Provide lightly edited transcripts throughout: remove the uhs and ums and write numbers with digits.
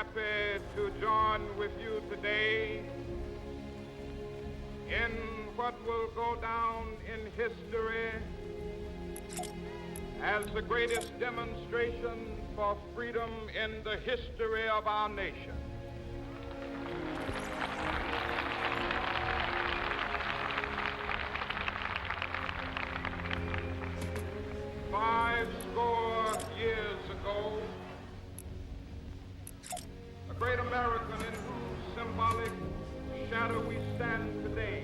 happy to join with you today in what will go down in history as the greatest demonstration for freedom in the history of our nation. Five score years ago, a great American in whose symbolic shadow we stand today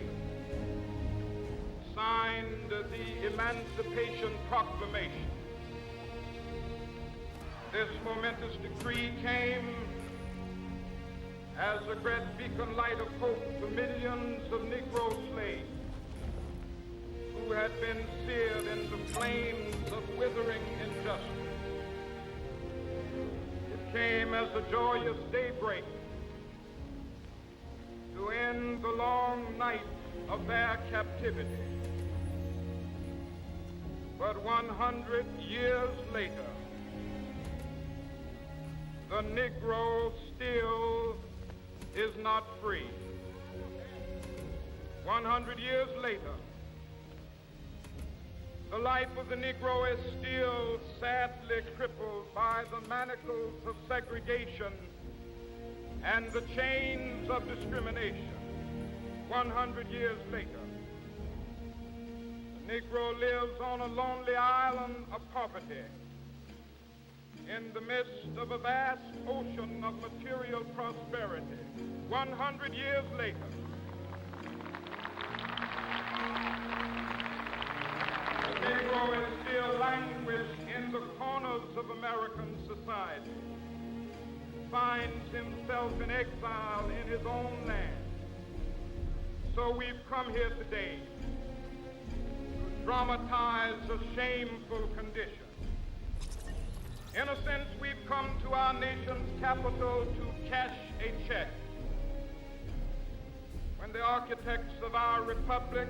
signed the Emancipation Proclamation. This momentous decree came as a great beacon light of hope to millions of Negro slaves who had been seared in the flames of withering injustice. It came as a joyous daybreak to end the long night of their captivity. But 100 years later, the Negro still is not free. 100 years later, the life of the Negro is still sadly crippled by the manacles of segregation and the chains of discrimination. 100 years later, the Negro lives on a lonely island of poverty in the midst of a vast ocean of material prosperity. 100 years later, the Negro is still languished in the corners of American society, finds himself in exile in his own land. So we've come here today to dramatize a shameful condition. In a sense, we've come to our nation's capital to cash a check. When the architects of our republic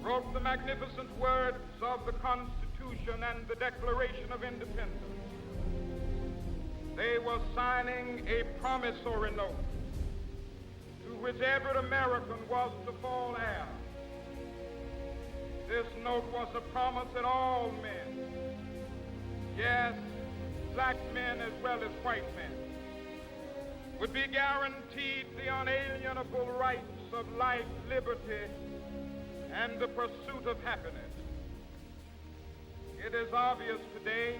wrote the magnificent words of the Constitution and the Declaration of Independence, they were signing a promissory note to which every American was to fall heir. This note was a promise that all men, yes, black men as well as white men, would be guaranteed the unalienable rights of life, liberty, and the pursuit of happiness. It is obvious today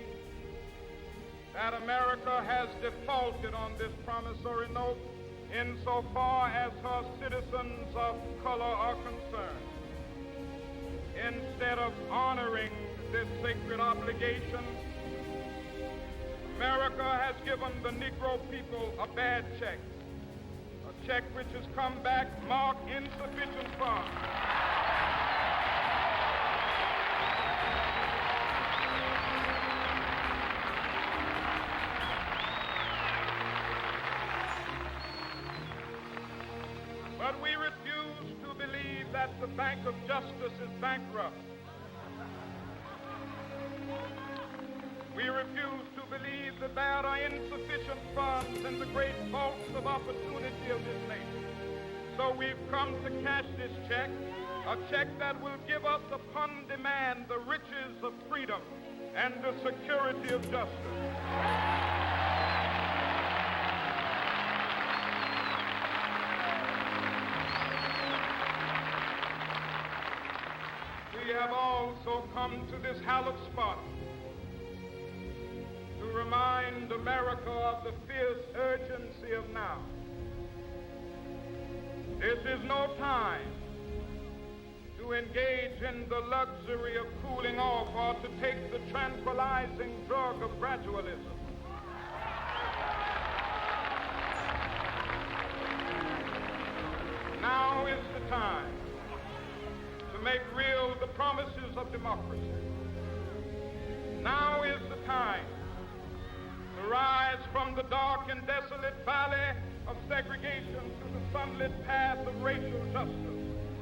that America has defaulted on this promissory note insofar as her citizens of color are concerned. Instead of honoring this sacred obligation, America has given the Negro people a bad check, a check which has come back marked insufficient funds. But we refuse to believe that the Bank of Justice is bankrupt. We refuse to believe that there are insufficient funds in the great vaults of opportunity of this nation. So we've come to cash this check, a check that will give us upon demand the riches of freedom and the security of justice. We have also come to this hallowed spot to remind America of the fierce urgency of now. This is no time to engage in the luxury of cooling off or to take the tranquilizing drug of gradualism. Now is the time to make real the promises of democracy. Now is the time to rise from the dark and desolate valley of segregation to the sunlit path of racial justice.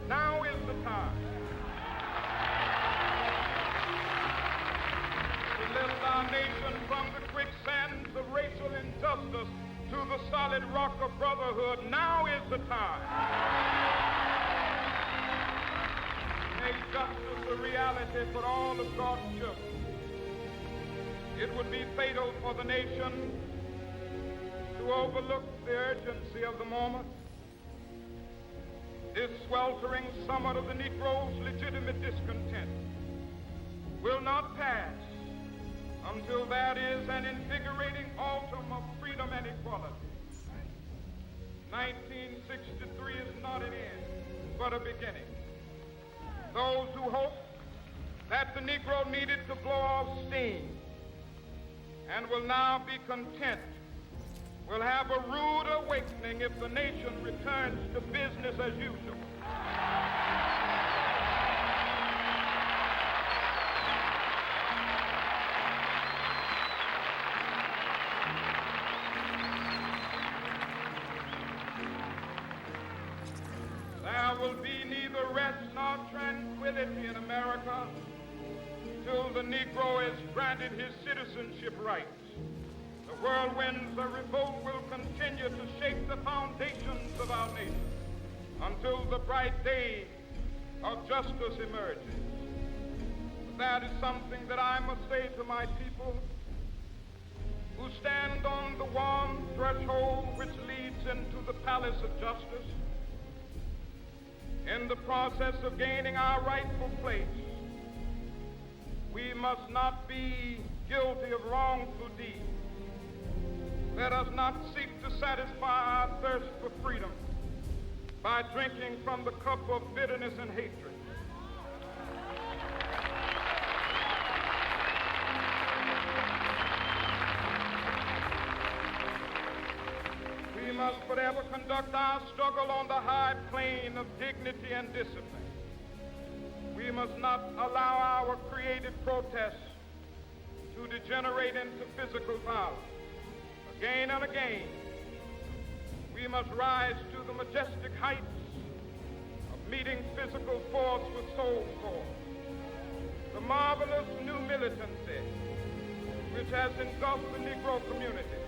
Now is the time to lift our nation from the quicksands of racial injustice solid rock of brotherhood, now is the time. Make justice a reality for all of God's children. It would be fatal for the nation to overlook the urgency of the moment. This sweltering summit of the Negro's legitimate discontent will not pass until that is an invigorating autumn of freedom and equality. 1963 is not an end, but a beginning. Those who hope that the Negro needed to blow off steam and will now be content will have a rude awakening if the nation returns to business as usual. There will be neither rest nor tranquility in America till the Negro is granted his citizenship rights. The whirlwinds of revolt will continue to shake the foundations of our nation until the bright day of justice emerges. But that is something that I must say to my people who stand on the warm threshold which leads into the palace of justice. In the process of gaining our rightful place, we must not be guilty of wrongful deeds. Let us not seek to satisfy our thirst for freedom by drinking from the cup of bitterness and hatred. We must forever conduct our struggle on the high plane of dignity and discipline. We must not allow our creative protests to degenerate into physical violence. Again and again, we must rise to the majestic heights of meeting physical force with soul force. The marvelous new militancy which has engulfed the Negro community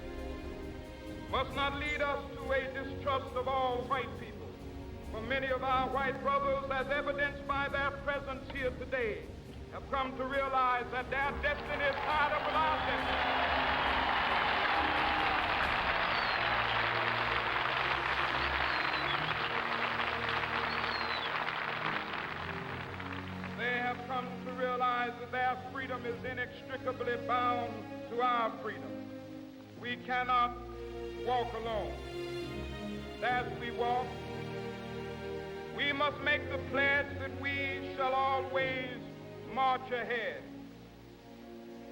must not lead us to a distrust of all white people. For many of our white brothers, as evidenced by their presence here today, have come to realize that their destiny is tied up with our destiny. They have come to realize that their freedom is inextricably bound to our freedom. We cannot walk alone. As we walk, we must make the pledge that we shall always march ahead.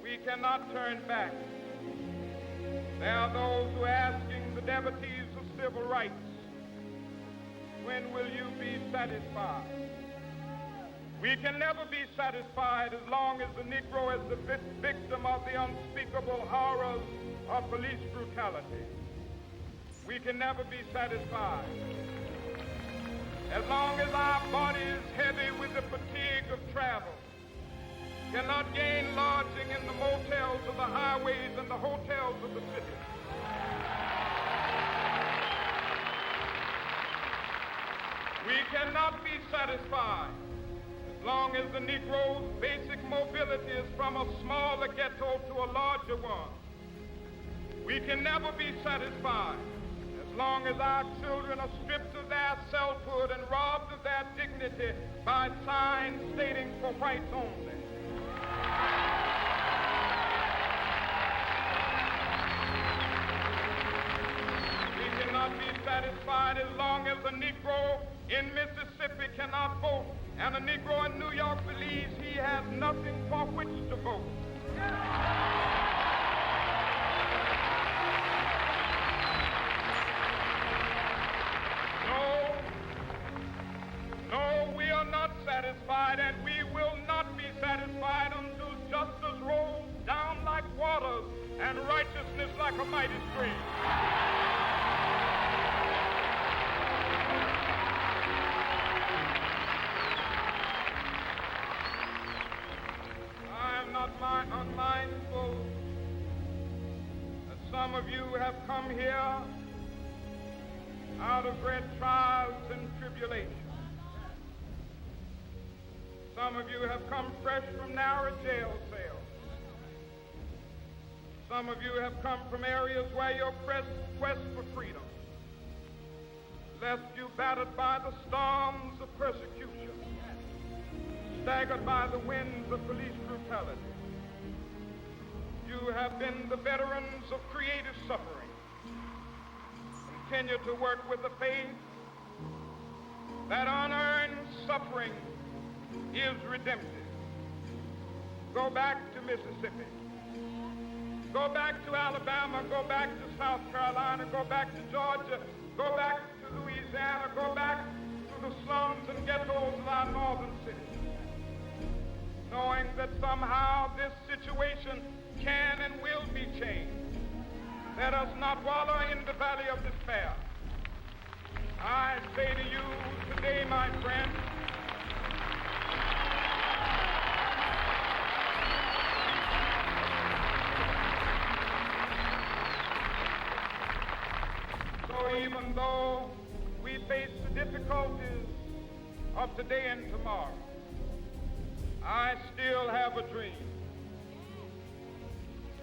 We cannot turn back. There are those who are asking the devotees of civil rights, when will you be satisfied? We can never be satisfied as long as the Negro is the victim of the unspeakable horrors of police brutality. We can never be satisfied as long as our body is heavy with the fatigue of travel, cannot gain lodging in the motels of the highways and the hotels of the city. We cannot be satisfied as long as the Negro's basic mobility is from a smaller ghetto to a larger one. We can never be satisfied as long as our children are stripped of their selfhood and robbed of their dignity by signs stating for whites only. We cannot be satisfied as long as a Negro in Mississippi cannot vote and a Negro in New York believes he has nothing for which to vote. No, we are not satisfied, and we will not be satisfied until justice rolls down like waters and righteousness like a mighty stream. I am not unmindful that some of you have come here out of great trials and tribulations. Some of you have come fresh from narrow jail cells. Some of you have come from areas where your quest for freedom left you battered by the storms of persecution, staggered by the winds of police brutality. You have been the veterans of creative suffering. Continue to work with the faith that unearned suffering is redemptive. Go back to Mississippi. Go back to Alabama. Go back to South Carolina. Go back to Georgia. Go back to Louisiana. Go back to the slums and ghettos of our northern cities, knowing that somehow this situation can and will be changed. Let us not wallow in the valley of despair. I say to you today, my friend, so even though we face the difficulties of today and tomorrow, I still have a dream.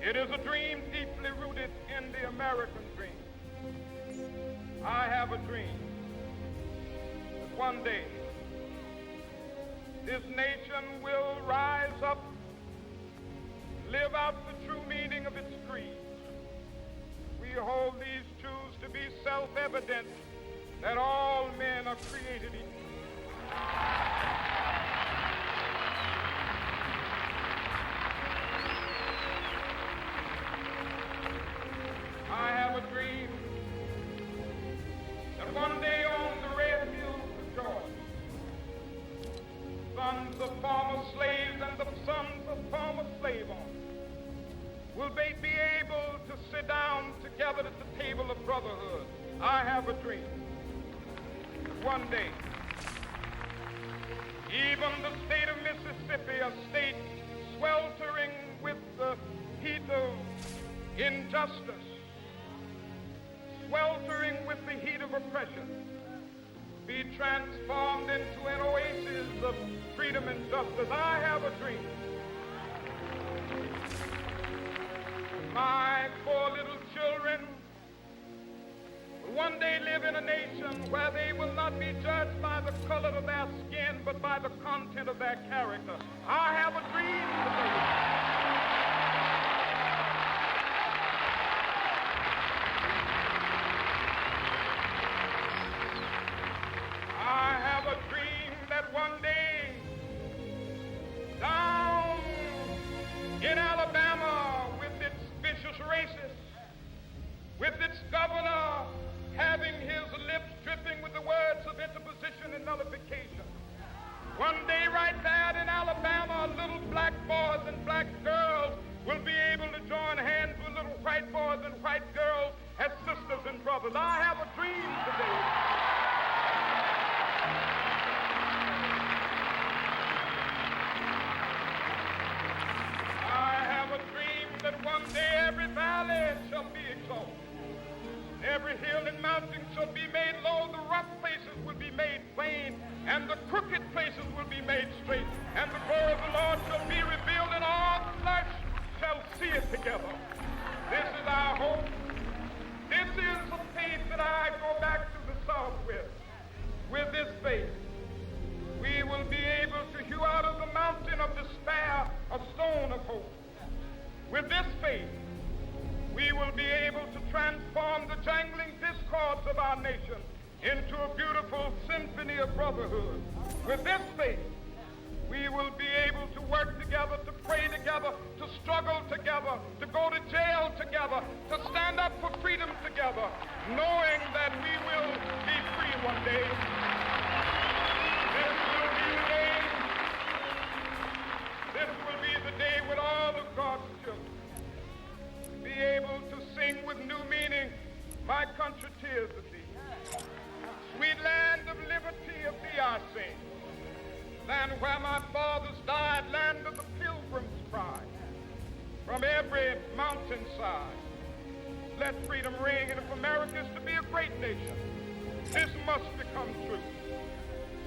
It is a dream deeply rooted in the American dream. I have a dream that one day this nation will rise up, live out the true meaning of its creed. We hold these truths to be self-evident, that all men are created equal. I have a dream that one day on the red hills of Georgia, sons of former slaves and the sons of former slave owners will be able to sit down together at the table of brotherhood. I have a dream that one day even the state of Mississippi, a state sweltering with the heat of injustice, sweltering with the heat of oppression, be transformed into an oasis of freedom and justice. I have a dream. My poor little children will one day live in a nation where they will not be judged by the color of their skin, but by the content of their character. I have a dream today. One day, down in Alabama, with its vicious racists, with its governor having his lips dripping with the words of interposition and nullification. One day, right there in Alabama, little black boys and black girls will be able to join hands with little white boys and white girls as sisters and brothers. I have a dream today. That one day every valley shall be exalted, every hill and mountain shall be made low, the rough places will be made plain, and the crooked places will be made straight, and the glory of the Lord shall be revealed, and all flesh shall see it together. This is our hope. This is the faith that I go back to the South with. With this faith, we will be able to hew out of the mountain of despair a stone of hope. With this faith, we will be able to transform the jangling discords of our nation into a beautiful symphony of brotherhood. With this faith, we will be able to work together, to pray together, to struggle together, to go to jail together, to stand up for freedom together, knowing that we will be free one day. This will be the day. This will be the day when all of God's children be able to sing with new meaning, my country tears of thee. Sweet land of liberty of thee I sing. Land where my fathers died, land of the pilgrim's pride. From every mountainside, let freedom ring. And if America is to be a great nation, This must become true.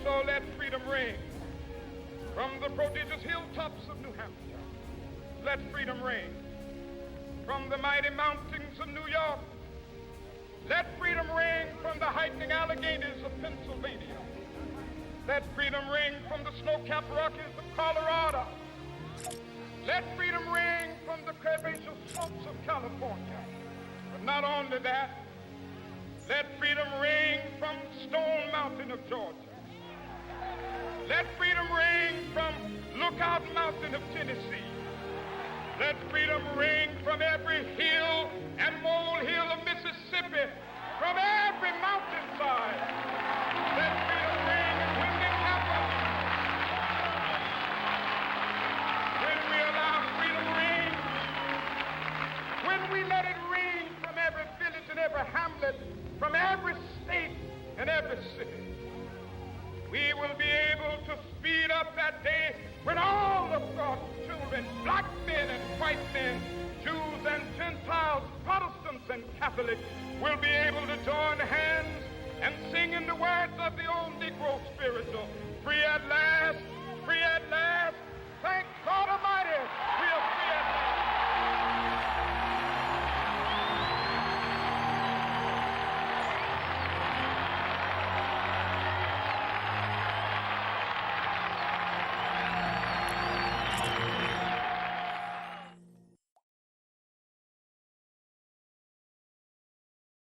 So let freedom ring from the prodigious hilltops of New Hampshire. Let freedom ring from the mighty mountains of New York. Let freedom ring from the heightening Alleghenies of Pennsylvania. Let freedom ring from the snow-capped Rockies of Colorado. Let freedom ring from the curvaceous slopes of California. But not only that, let freedom ring from Stone Mountain of Georgia. Let freedom ring from Lookout Mountain of Tennessee. Let freedom ring from every hill and molehill of Mississippi, from every mountainside. Let freedom ring, and when it happens, when we allow freedom ring, when we let it ring from every village and every hamlet, from every state and every city, we will be able to speed up that day when all of God's children, black men and white men, Jews and Gentiles, Protestants and Catholics, will be able to join hands and sing in the words of the old Negro spiritual,